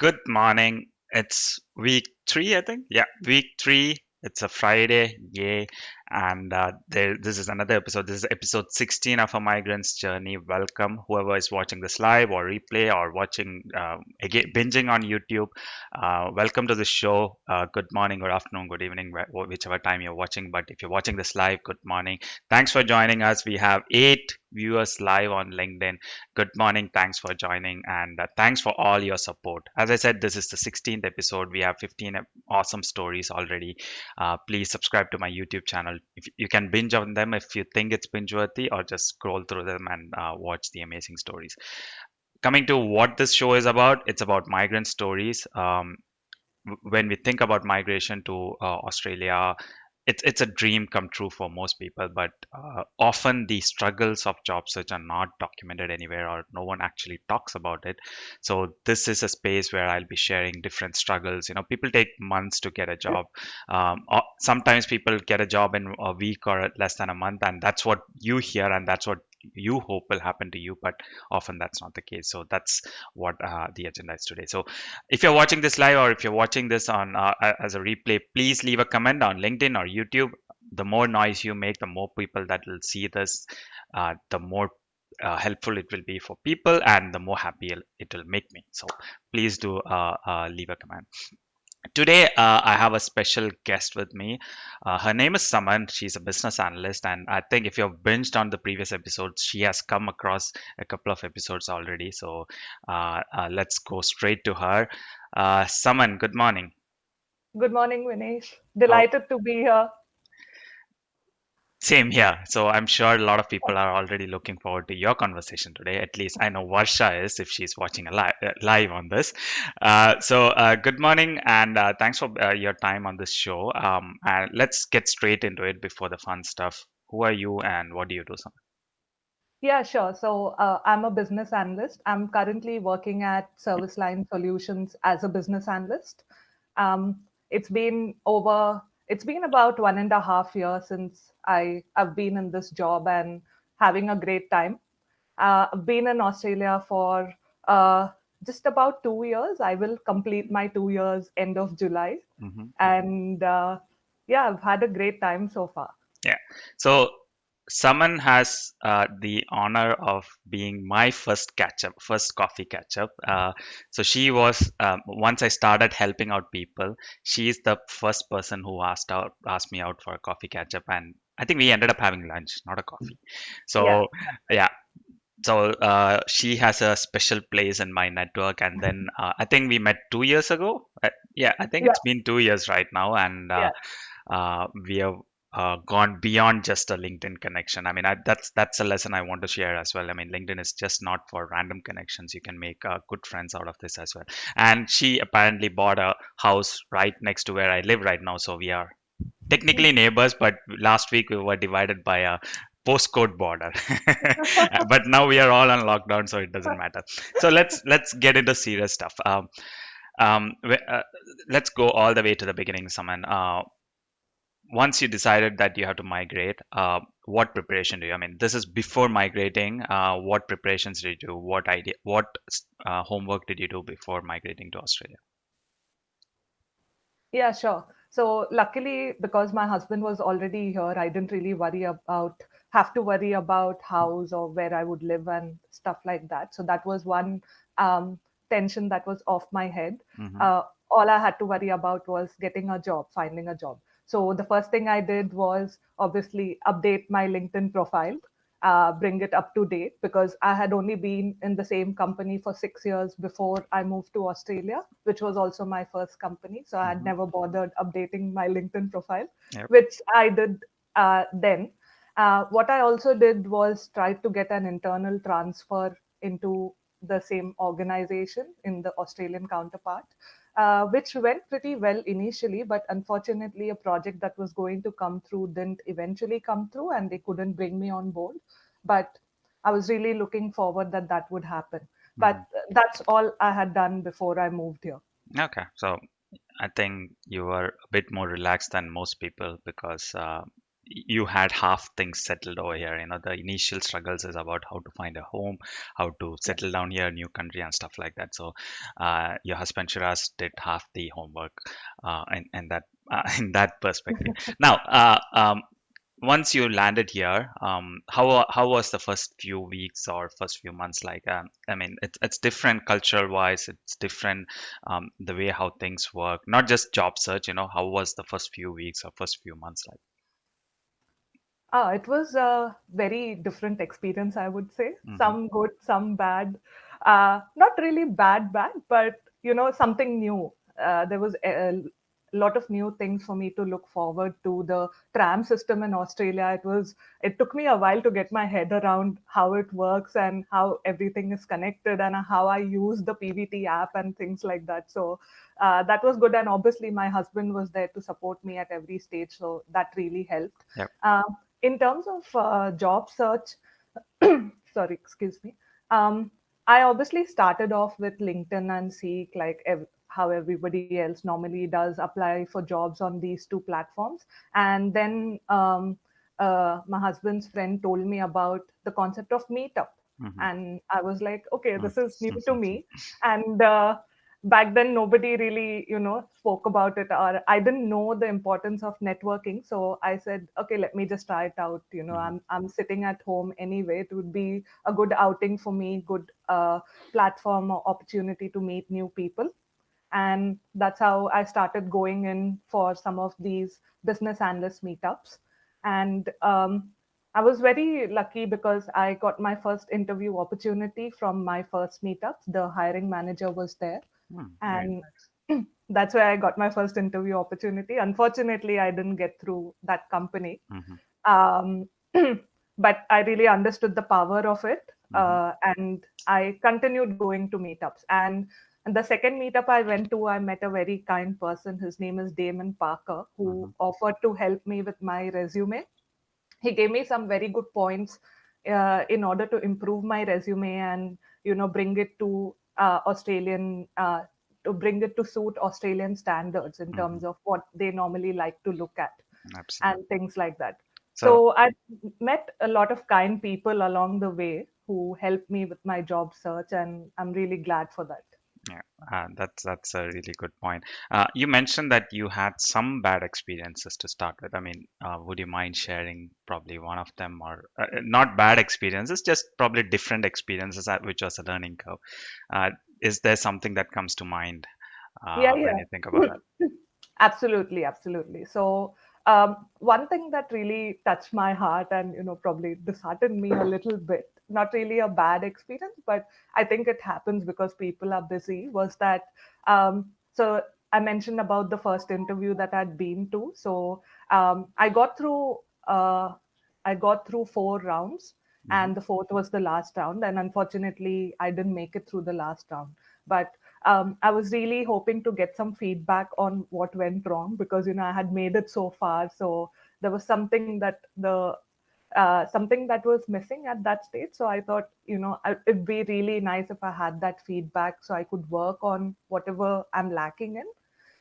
Good morning. It's week three, I think. Yeah, week three. It's a Friday. Yay. And this is another episode. This is episode 16 of a migrant's journey. Welcome, whoever is watching this live or replay or watching, again, binging on YouTube. Welcome to the show. Good morning, good afternoon, good evening, whichever time you're watching. But if you're watching this live, good morning. Thanks for joining us. We have 8 viewers live on LinkedIn. Good morning. Thanks for joining and thanks for all your support. As I said, this is the 16th episode. We have 15 awesome stories already. Please subscribe to my YouTube channel. If you can binge on them if you think it's binge worthy, or just scroll through them and watch the amazing stories. Coming to what this show is about, it's about migrant stories. When we think about migration to Australia, it's a dream come true for most people, but often the struggles of job search are not documented anywhere, or no one actually talks about it. So this is a space where I'll be sharing different struggles. People take months to get a job. Sometimes people get a job in a week or less than a month, and that's what you hear, and that's what you hope will happen to you. But often that's not the case. So that's what the agenda is today. So if you're watching this live, or if you're watching this on as a replay, please leave a comment on LinkedIn or YouTube. The more noise you make, the more people that will see this, the more helpful it will be for people, and the more happy it will make me. So please do leave a comment. Today, I have a special guest with me. Her name is Saman. She's a business analyst, and I think if you've binged on the previous episodes, she has come across a couple of episodes already. So let's go straight to her. Saman, good morning. Good morning, Vinesh. How Delighted to be here. Same here. So I'm sure a lot of people are already looking forward to your conversation today. At least I know Varsha is, if she's watching a live on this. Good morning, and thanks for your time on this show. And let's get straight into it before the fun stuff. Who are you, and what do you do? Yeah, sure. I'm a business analyst. I'm currently working at Service Line Solutions as a business analyst. Um, it's been about 1.5 years since I've been in this job and having a great time. I've been in Australia for just about 2 years. I will complete my 2 years end of July. Hmm. And yeah, I've had a great time so far. Yeah. So Saman has the honor of being my first coffee catch up. So she was once I started helping out people, she's the first person who asked me out for a coffee catch up, and I think we ended up having lunch, not a coffee. Yeah. So yeah. So she has a special place in my network, and then I think we met 2 years ago. Yeah, I think Yeah. it's been 2 years right now, and Yeah. we have gone beyond just a LinkedIn connection. I mean, that's a lesson I want to share as well. I mean, LinkedIn is just not for random connections. You can make good friends out of this as well. And she apparently bought a house right next to where I live right now, so we are technically neighbors. But last week we were divided by a postcode border. But now we are all on lockdown, so it doesn't matter. So let's get into serious stuff. Um, we- uh, let's go all the way to the beginning, Saman. Once you decided that you have to migrate, what preparation do you? I mean, this is before migrating. What preparations did you do? What homework did you do before migrating to Australia? Yeah, sure. So luckily, because my husband was already here, I didn't really have to worry about house or where I would live and stuff like that. So that was one um, tension that was off my head. Hmm. Uh, all I had to worry about was getting a job, finding a job. So the first thing I did was obviously update my LinkedIn profile, bring it up to date because I had only been in the same company for 6 years before I moved to Australia, which was also my first company. So I had Hmm. never bothered updating my LinkedIn profile, Yep. which I did then. What I also did was try to get an internal transfer into the same organization in the Australian counterpart, which went pretty well initially, but unfortunately, a project that was going to come through didn't eventually come through, and they couldn't bring me on board. But I was really looking forward that that would happen. Hmm. But that's all I had done before I moved here. Okay, so I think you were a bit more relaxed than most people because you had half things settled over here. The initial struggles is about how to find a home, how to Yeah. settle down here, new country, and stuff like that. So your husband Shiraz did half the homework, and that in that perspective. Now, once you landed here, how was the first few weeks or first few months like? I mean, it's different cultural wise. It's different, the way how things work. Not just job search. How was the first few weeks or first few months like? It was a very different experience, I would say. Hmm. Some good, some bad. Not really bad, but something new. There was a lot of new things for me to look forward to. The tram system in Australia. It took me a while to get my head around how it works and how everything is connected and how I use the PVT app and things like that. So that was good. And obviously, my husband was there to support me at every stage. So that really helped. Yep. In terms of job search, sorry, excuse me. Um, I obviously started off with LinkedIn and Seek, like how everybody else normally does, apply for jobs on these two platforms. And then my husband's friend told me about the concept of Meetup. Hmm. And I was like, okay, Hmm. this is new to me. And back then, nobody really, spoke about it, or I didn't know the importance of networking. So I said, okay, let me just try it out. Hmm. I'm sitting at home anyway. It would be a good outing for me, good platform or opportunity to meet new people. And that's how I started going in for some of these business analyst meetups. And I was very lucky because I got my first interview opportunity from my first meetup. The hiring manager was there, Very and nice. that's where I got my first interview opportunity. Unfortunately, I didn't get through that company, Hmm. um, but I really understood the power of it, Hmm. and I continued going to meetups. And the second meetup I went to, I met a very kind person. His name is Damon Parker, who Hmm. offered to help me with my resume. He gave me some very good points in order to improve my resume and bring it to Australian to bring it to suit Australian standards in Hmm. terms of what they normally like to look at Absolutely. and things like that. So, So I met a lot of kind people along the way who helped me with my job search, and I'm really glad for that. yeah, that's a really good point. You mentioned that you had some bad experiences to start with. I mean, would you mind sharing probably one of them, or not bad experiences, just probably different experiences, which was a learning curve? Uh, is there something that comes to mind Yeah, when you think about yeah. that? Absolutely, absolutely. So, one thing that really touched my heart and probably disheartened me a little bit, not really a bad experience, but I think it happens because people are busy, was that so I mentioned about the first interview that I'd been to. So uh, I got through 4 rounds, Hmm. and the fourth was the last round. And unfortunately, I didn't make it through the last round. But I was really hoping to get some feedback on what went wrong, because I had made it so far. So there was something that was missing at that stage. So I thought, it'd be really nice if I had that feedback so I could work on whatever I'm lacking in.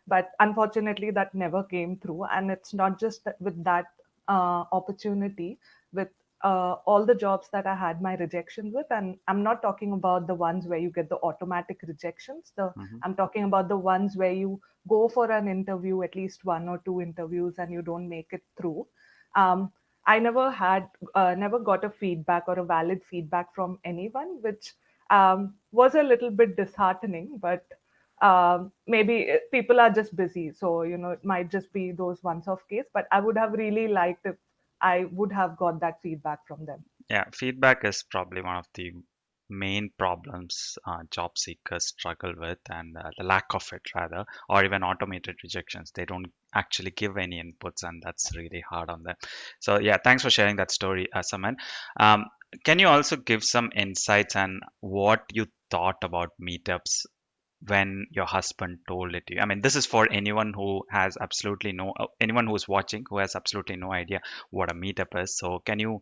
But unfortunately, that never came through. And it's not just with that opportunity, with all the jobs that I had my rejections with. And I'm not talking about the ones where you get the automatic rejections. Hmm. I'm talking about the ones where you go for an interview, at least one or two interviews, and you don't make it through. Um, I never got a feedback or a valid feedback from anyone, which was a little bit disheartening. But maybe people are just busy, so it might just be those once-off case. But I would have really liked if I would have got that feedback from them. Yeah, feedback is probably one of the main problems job seekers struggle with, and the lack of it, rather, or even automated rejections. They don't actually give any inputs, and that's really hard on them. So, yeah, thanks for sharing that story, Saman. Um, can you also give some insights on what you thought about meetups when your husband told it to you? I mean, this is for anyone who has absolutely no, anyone who's watching who has absolutely no idea what a meetup is. So, can you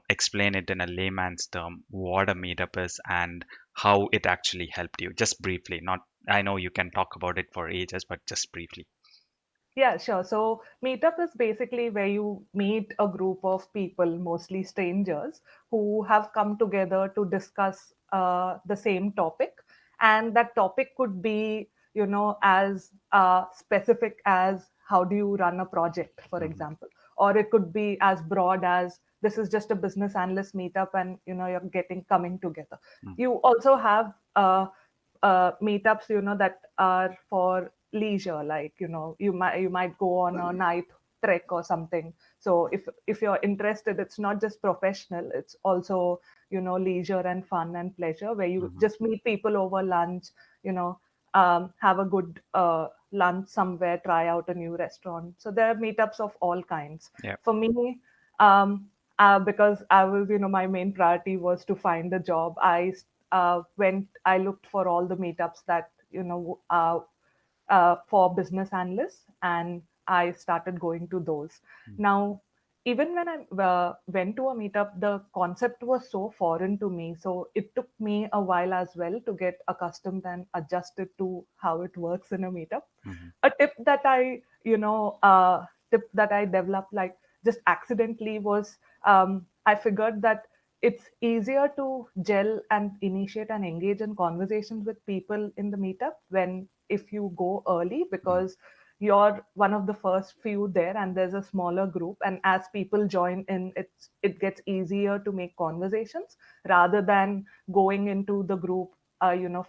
explain it in a layman's term what a meetup is and how it actually helped you? Just briefly, not, I know you can talk about it for ages, but just briefly. Yeah, sure. So, meetup is basically where you meet a group of people, mostly strangers, who have come together to discuss the same topic. And that topic could be, as specific as how do you run a project, for Hmm. example, or it could be as broad as this is just a business analyst meetup, and you're getting coming together. You also have meetups that are for leisure, like you might go on a night trek or something. So if you're interested, it's not just professional, it's also leisure and fun and pleasure, where you Hmm. just meet people over lunch, you know have a good lunch somewhere, try out a new restaurant. So there are meetups of all kinds. Yeah. For me, because I was, my main priority was to find a job. I looked for all the meetups that, for business analysts, and I started going to those. Now, even when I went to a meetup, the concept was so foreign to me. So it took me a while as well to get accustomed and adjusted to how it works in a meetup. Hmm. A tip that I developed, like just accidentally, was I figured that it's easier to gel and initiate and engage in conversations with people in the meetup when if you go early, because you're one of the first few there and there's a smaller group, and as people join in, it gets easier to make conversations rather than going into the group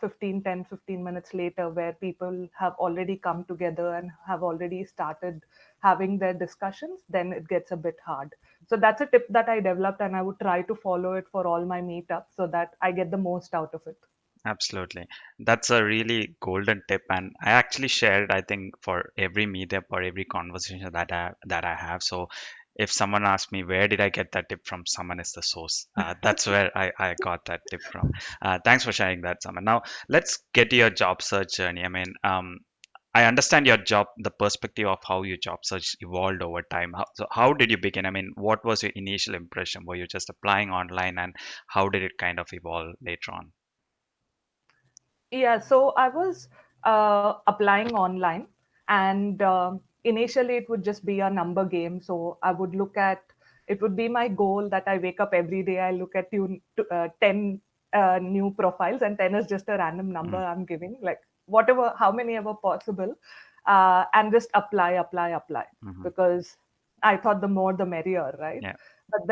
15 minutes later, where people have already come together and have already started having their discussions. Then it gets a bit hard. So that's a tip that I developed, and I would try to follow it for all my meetups so that I get the most out of it. Absolutely. That's a really golden tip. And I actually share it, I think, for every meetup or every conversation that I have. So if someone asks me where did I get that tip from, someone is the source. That's where I got that tip from. Thanks for sharing that, Saman. Now let's get to your job search journey. I mean, I understand your job, the perspective of how your job search evolved over time. So how did you begin? I mean, what was your initial impression? Were you just applying online, and how did it kind of evolve later on? Yeah, so I was applying online, and initially it would just be a number game. So I would look at it would be my goal that I wake up every day. I look at 10 new profiles, and 10 is just a random number Mm, I'm giving, like whatever, how many ever possible, and just apply, apply, apply, mhm. because I thought the more the merrier, right? Yeah. But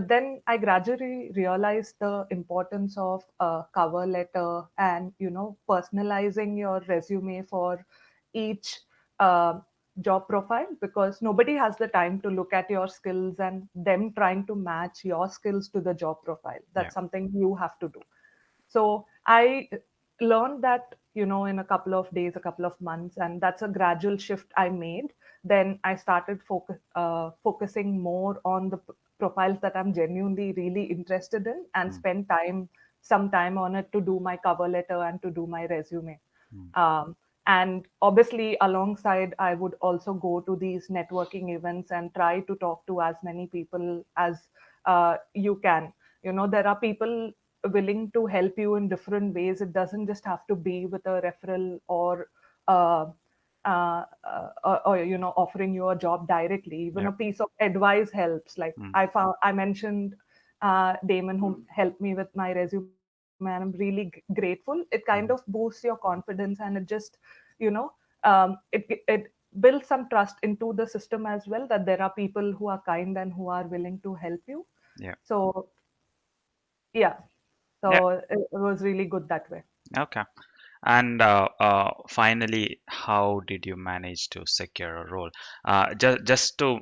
then I gradually realized the importance of a cover letter and personalizing your resume for each uh, job profile, because nobody has the time to look at your skills and them trying to match your skills to the job profile. Yeah. That's something you have to do. So I learned that, in a couple of days, a couple of months, and that's a gradual shift I made. Then I started focusing more on the profiles that I'm genuinely really interested in, and Mm, spend some time on it to do my cover letter and to do my resume. mm. Um, and obviously, alongside, I would also go to these networking events and try to talk to as many people as you can. There are people willing to help you in different ways. It doesn't just have to be with a referral or uh, or offering you a job directly. Even Yeah. a piece of advice helps. Like Mm, I mentioned Damon, who helped me with my resume, and I'm really grateful. It kind of boosts mhm. your confidence, and it just you know it builds some trust into the system as well, that there are people who are kind and who are willing to help you. Yeah. So yeah, Yeah. so it was really good that way. Okay. And finally, how did you manage to secure a role? Just to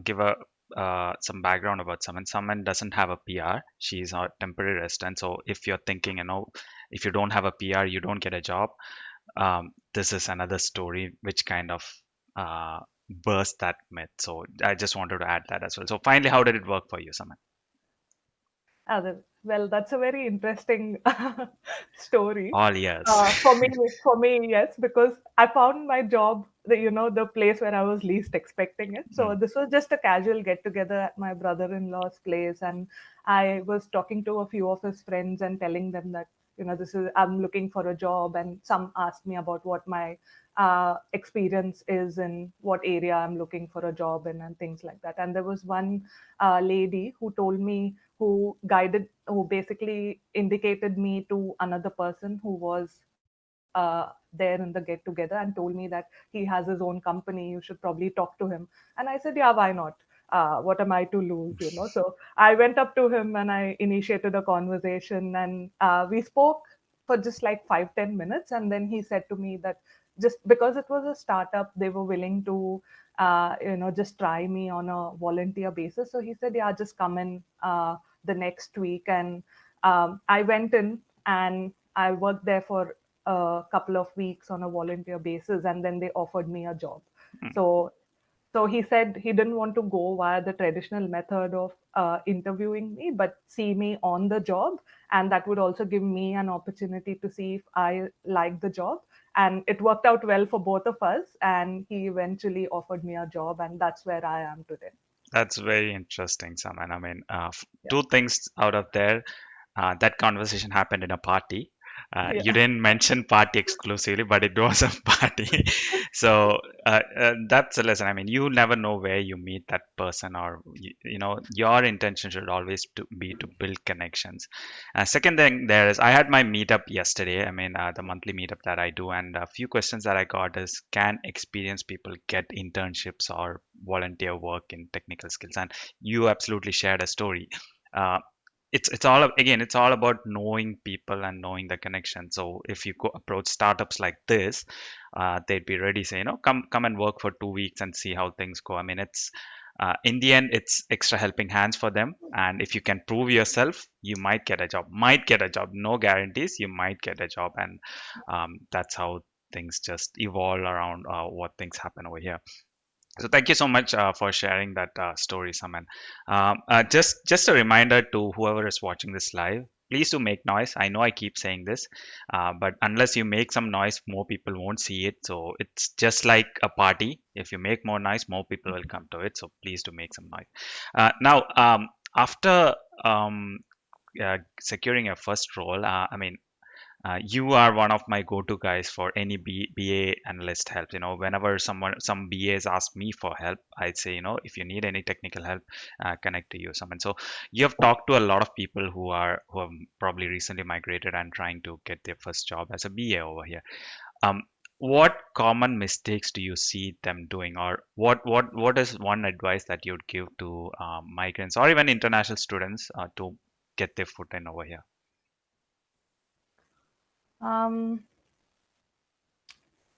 give a some background about Saman. Saman doesn't have a PR. She's a temporary resident. So if you're thinking, if you don't have a PR, you don't get a job. This is another story which kind of burst that myth. So I just wanted to add that as well. So finally, how did it work for you, Saman? Well, that's a very interesting story. All ears. For me, yes, because I found my job, the place where I was least expecting it. So Mm, this was just a casual get together at my brother-in-law's place, and I was talking to a few of his friends and telling them that, this is, I'm looking for a job, and some asked me about what my experience is in what area I'm looking for a job in and things like that. And there was one lady who told me, who basically indicated me to another person who was there in the get together, and told me that he has his own company. You should probably talk to him. And I said, yeah, why not? What am I to lose, So I went up to him and I initiated a conversation, and we spoke for just like 5-10 minutes. And then he said to me that just because it was a startup, they were willing to, just try me on a volunteer basis. So he said, yeah, just come in the next week. And I went in and I worked there for a couple of weeks on a volunteer basis, and then they offered me a job. Mm. So so he said he didn't want to go via the traditional method of interviewing me, but see me on the job. And that would also give me an opportunity to see if I like the job. And it worked out well for both of us. And he eventually offered me a job. And that's where I am today. That's very interesting, Saman. I mean, Yeah. two things out of there. That conversation happened in a party. You Yeah. didn't mention party exclusively, but it was a party. So that's a lesson. I mean, you never know where you meet that person, or your intention should always be to build connections. Second thing there is, I had my meetup yesterday. I mean, the monthly meetup that I do, and a few questions that I got is, can experienced people get internships or volunteer work in technical skills? And you absolutely shared a story. Uh, it's all again, it's all about knowing people and knowing the connection. So if you go approach startups like this, they'd be ready, say, come and work for 2 weeks and see how things go. I mean, it's in the end, it's extra helping hands for them. And if you can prove yourself, you might get a job, no guarantees, you might get a job. And that's how things just evolve around what things happen over here. So thank you so much for sharing that story, Saman. Just a reminder to whoever is watching this live, please do make noise. I know I keep saying this, but unless you make some noise, more people won't see it. So it's just like a party. If you make more noise, more people will come to it. So please do make some noise. Now, after securing your first role, I mean, you are one of my go-to guys for any BA analyst help. Whenever some BAs ask me for help, I'd say, if you need any technical help, connect to you, someone. So you have talked to a lot of people who have probably recently migrated and trying to get their first job as a BA over here. Um, what common mistakes do you see them doing, or what is one advice that you'd give to migrants or even international students to get their foot in over here? Um,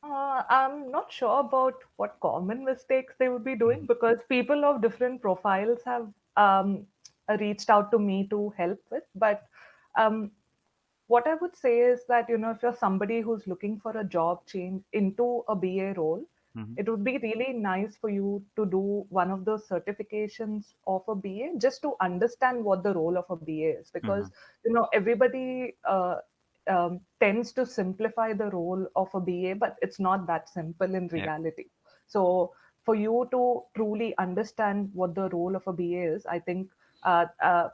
I'm not sure about what common mistakes they would be doing, Mhm. because people of different profiles have reached out to me to help with. But um, what I would say is that, if you're somebody who's looking for a job change into a BA role, Mhm. it would be really nice for you to do one of those certifications of a BA, just to understand what the role of a BA is. Because, Mhm. everybody tends to simplify the role of a BA, but it's not that simple in Yeah. reality. So, for you to truly understand what the role of a BA is, I think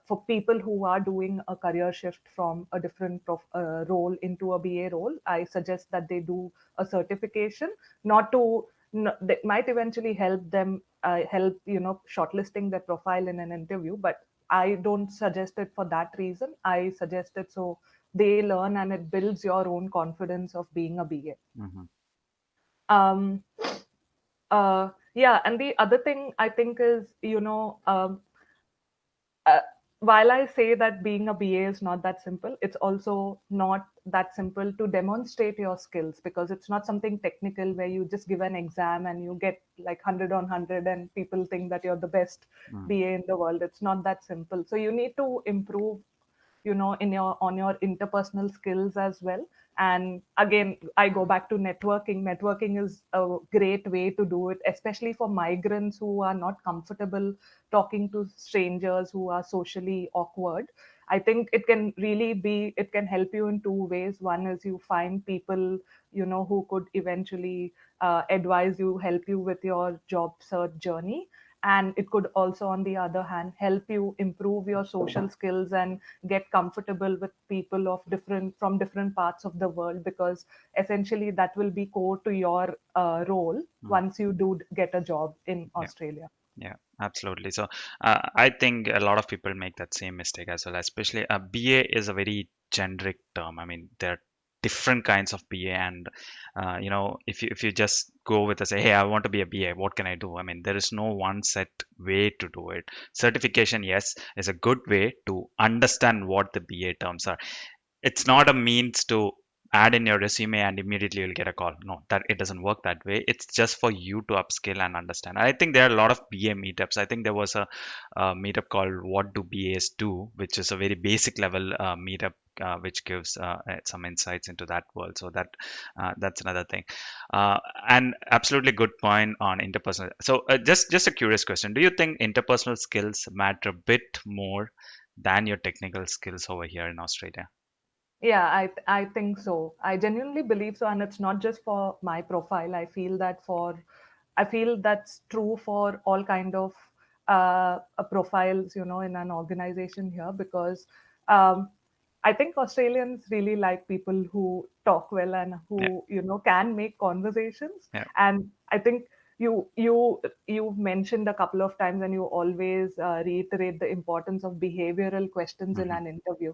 for people who are doing a career shift from a different role into a BA role, I suggest that they do a certification, not to, that might eventually help them, help, shortlisting their profile in an interview. But I don't suggest it for that reason. I suggest it so they learn and it builds your own confidence of being a BA. Mhm. Um, yeah, and the other thing I think is, uh, while I say that being a BA is not that simple, it's also not that simple to demonstrate your skills, because it's not something technical where you just give an exam and you get like 100 on 100 and people think that you're the best Mm. BA in the world. It's not that simple. So you need to improve, in your on your interpersonal skills as well. And again, I go back to networking is a great way to do it, especially for migrants who are not comfortable talking to strangers, who are socially awkward. I think it can help you in two ways. One is you find people, who could eventually advise you, help you with your job search journey. and it could also, on the other hand, help you improve your social skills and get comfortable with people of different from different parts of the world, because essentially that will be core to your role Mm. once you do get a job in Yeah. Australia. Yeah, absolutely. So I think a lot of people make that same mistake as well, especially BA is a very generic term. I mean, there are different kinds of BA, and if you just go with a say, hey, I want to be a BA, what can I do? I mean, there is no one set way to do it. Certification, yes, is a good way to understand what the BA terms are. It's not a means to add in your resume and immediately you'll get a call. No, that it doesn't work that way. It's just for you to upskill and understand. I think there are a lot of BA meetups. I think there was a meetup called What Do BAs Do, which is a very basic level meetup, which gives some insights into that world. So that's another thing. uh, and absolutely good point on interpersonal. So just a curious question: do you think interpersonal skills matter a bit more than your technical skills over here in Australia? Yeah, I think so. I genuinely believe so, and it's not just for my profile. I feel that's true for all kind of profiles, in an organization here, because um, I think Australians really like people who talk well and Yeah, who can make conversations. yeah. And I think you've mentioned a couple of times, and you always reiterate the importance of behavioral questions in Hmm. an interview.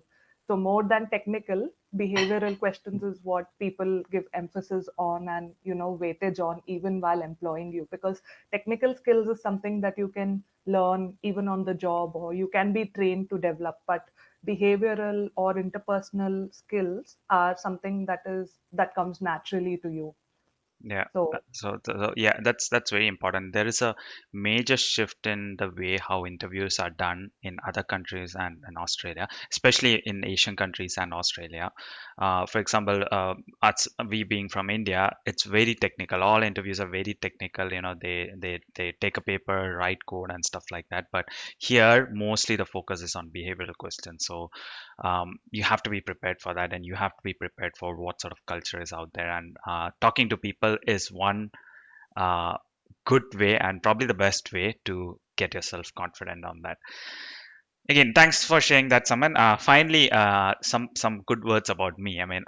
So more than technical, behavioral questions is what people give emphasis on and weightage on even while employing you, because technical skills is something that you can learn even on the job, or you can be trained to develop, but behavioral or interpersonal skills are something that comes naturally to you. Yeah. So Yeah, that's very important. There is a major shift in the way how interviews are done in other countries and Australia, especially in Asian countries and Australia. For example, we being from India, it's very technical. All interviews are very technical. They take a paper, write code, and stuff like that. But here, mostly the focus is on behavioral questions. So you have to be prepared for that, and you have to be prepared for what sort of culture is out there. And talking to people is one uh, good way and probably the best way to get yourself confident on that. Again, thanks for sharing that, Saman. Finally, some good words about me. I mean,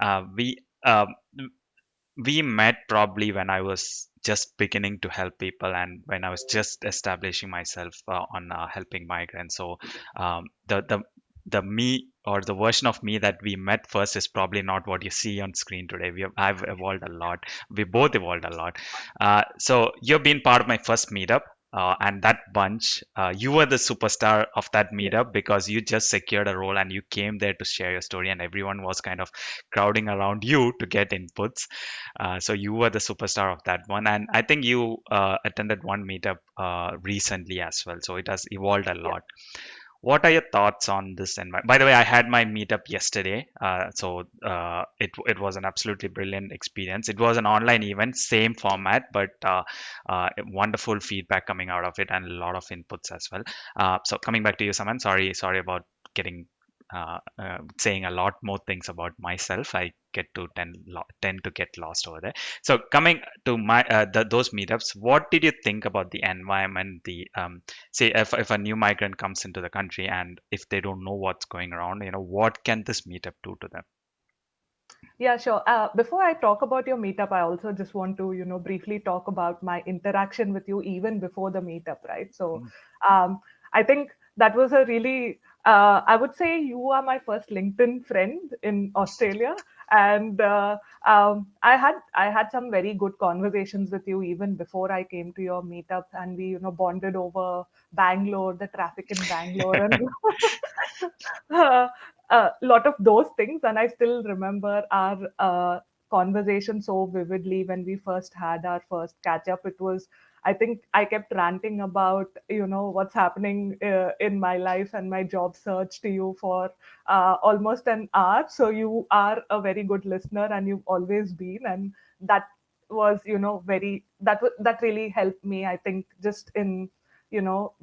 we met probably when I was just beginning to help people and when I was just establishing myself on helping migrants. So the me or the version of me that we met first is probably not what you see on screen today. I've evolved a lot. We both evolved a lot. So you've been part of my first meetup. And that bunch, you were the superstar of that yeah, meetup because you just secured a role and you came there to share your story, and everyone was kind of crowding around you to get inputs. So you were the superstar of that one, and I think you attended one meetup recently as well. So it has evolved a yeah. lot. What are your thoughts on this? And by the way, I had my meetup yesterday, it was an absolutely brilliant experience. It was an online event, same format, but wonderful feedback coming out of it and a lot of inputs as well. So coming back to you, Saman, sorry about getting saying a lot more things about myself. I tend to get lost over there. So coming to those meetups, what did you think about the environment? Say if a new migrant comes into the country and if they don't know what's going around, what can this meetup do to them? Yeah, sure. Before I talk about your meetup, I also just want to, briefly talk about my interaction with you even before the meetup, right? So, Mm. I think that was a really, I would say you are my first LinkedIn friend in Australia, and I had some very good conversations with you even before I came to your meetup, and we, bonded over Bangalore, the traffic in Bangalore, and a lot of those things. And I still remember our conversation so vividly when we first had our first catch up. It was, I think I kept ranting about, what's happening in my life and my job search to you for almost an hour. So you are a very good listener, and you've always been. And that was, that really helped me, I think, just in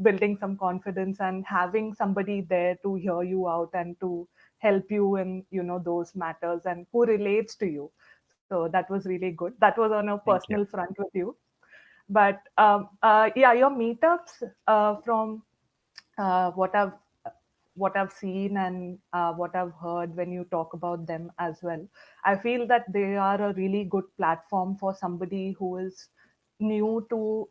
building some confidence and having somebody there to hear you out and to help you in those matters, and who relates to you. So that was really good. That was on a Thank you. personal front with you. But yeah, your meetups, from uh, what I've what I've seen and what I've heard when you talk about them as well, I feel that they are a really good platform for somebody who is new to,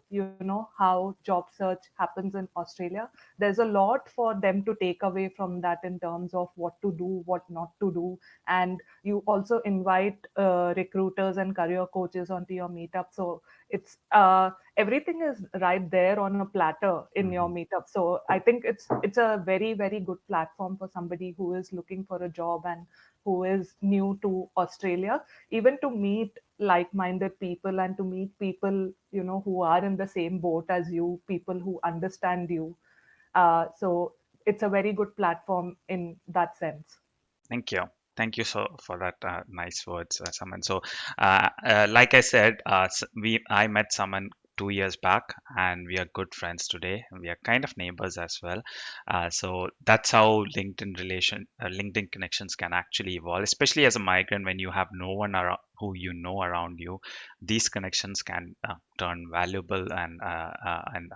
how job search happens in Australia. There's a lot for them to take away from that in terms of what to do, what not to do. And you also invite recruiters and career coaches onto your meetup, so it's everything is right there on a platter in your Hmm. meetup. So I think it's a very, very good platform for somebody who is looking for a job and who is new to Australia, even to meet like-minded people and to meet people, who are in the same boat as you, people who understand you. So it's a very good platform in that sense. Thank you. Thank you so for that nice words, Saman. So, like I said, I met Saman 2 years back, and we are good friends today. We are kind of neighbors as well. So that's how LinkedIn connections can actually evolve, especially as a migrant when you have no one around who you know around you. These connections can turn valuable and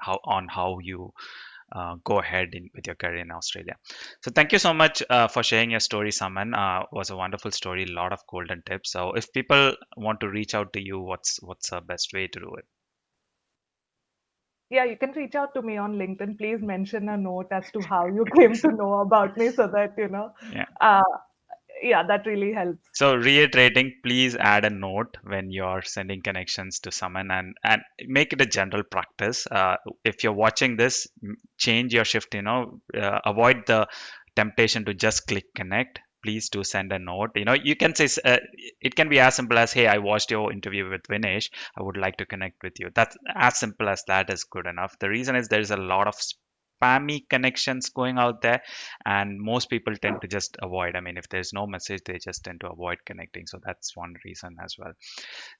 how you go ahead with your career in Australia. So thank you so much for sharing your story, Saman. Was a wonderful story, a lot of golden tips. So if people want to reach out to you, what's the best way to do it? Yeah, you can reach out to me on LinkedIn. Please mention a note as to how you came to know about me so that, Yeah. uh, yeah, that really helps. So reiterating, please add a note when you're sending connections to someone and make it a general practice. If you're watching this, change your shift. Avoid the temptation to just click connect. Please do send a note. You can say it can be as simple as, "Hey, I watched your interview with Vinesh. I would like to connect with you." That's as simple as that is good enough. The reason is there's a lot of spammy connections going out there, and most people tend to just avoid. I mean, if there's no message, they just tend to avoid connecting. So that's one reason as well.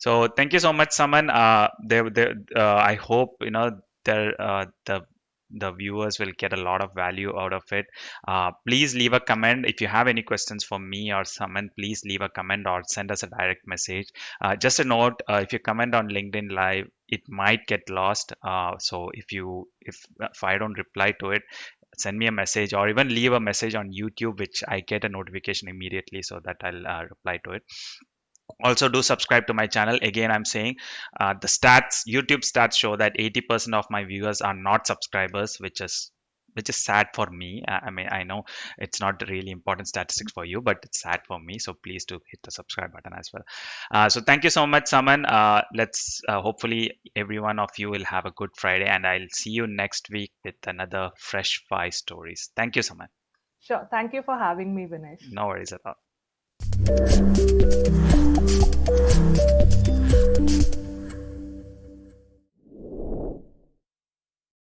So thank you so much, Saman. I hope the viewers will get a lot of value out of it. Please leave a comment if you have any questions for me or Saman. Please leave a comment or send us a direct message. Just a note: if you comment on LinkedIn Live, it might get lost. So if I don't reply to it, send me a message or even leave a message on YouTube, which I get a notification immediately, so that I'll reply to it. Also, do subscribe to my channel. Again, I'm saying YouTube stats show that 80% of my viewers are not subscribers, which is sad for me. I mean, I know it's not really important statistics for you, but it's sad for me. So please do hit the subscribe button as well. So thank you so much, Saman. Let's hopefully every one of you will have a good Friday, and I'll see you next week with another fresh 5 stories. Thank you, Saman. Sure. Thank you for having me, Vinesh. No worries at all.